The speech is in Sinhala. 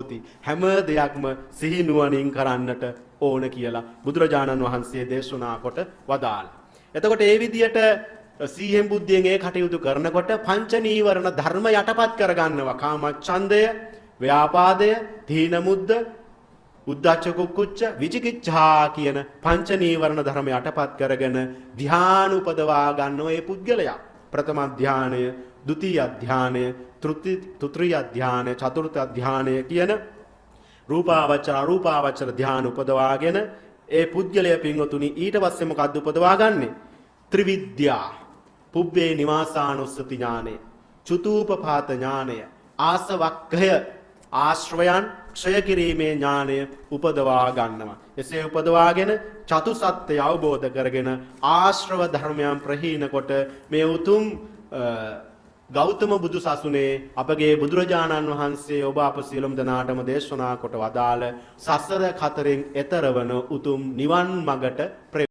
හෝති. හැම දෙයක්ම සිහි නුවණින් කරන්නට ඕන කියලා බුදුරජාණන් වහන්සේ දේශනා කොට වදාළා. එතකොට මේ විදියට සීහෙන් බුද්ධියෙන් ඒ කටයුතු කරනකොට පංච නීවරණ ධර්ම යටපත් කරගන්නවා. කාමච්ඡන්දය, ව්‍යාපාදය, තීන මුද්ද, උද්ධච්ච කුක්කුච්ච, විචිකිච්ඡා කියන පංච නීවරණ ධර්ම යටපත් කරගෙන ධ්‍යාන උපදවා ගන්නෝ ඒ පුද්ගලයා. ප්‍රථම ධ්‍යානය, ဒုတိ ධ්‍යානය, තෘතිය ධ්‍යානය, චතුර්ථ ධ්‍යානය කියන රූපාවචර අරූපාවචර ධ්‍යාන උපදවාගෙන ඒ පුද්ගලයා පින්වතුනි ඊට පස්සේ මොකද්ද උපදවා ගන්නෙ? ත්‍රිවිද්‍යා, පුබ්බේ නිවාසානුස්සති ඥානය, චුතූපපාත ඥානය, ආසවක්ඛය ආශ්‍රයයන් ක්ෂය කිරීමේ ඥානය උපදවා ගන්නවා. එසේ උපදවාගෙන චතුසත්‍ය අවබෝධ කරගෙන ආශ්‍රව ධර්මයන් ප්‍රහීන කොට මේ උතුම් ගෞතම බුදු සසුනේ අපගේ බුදුරජාණන් වහන්සේ ඔබ අප සියලුම දෙනාටම දේශනා කොට වදාළ සසර කතරෙන් එතර වන උතුම් නිවන් මඟට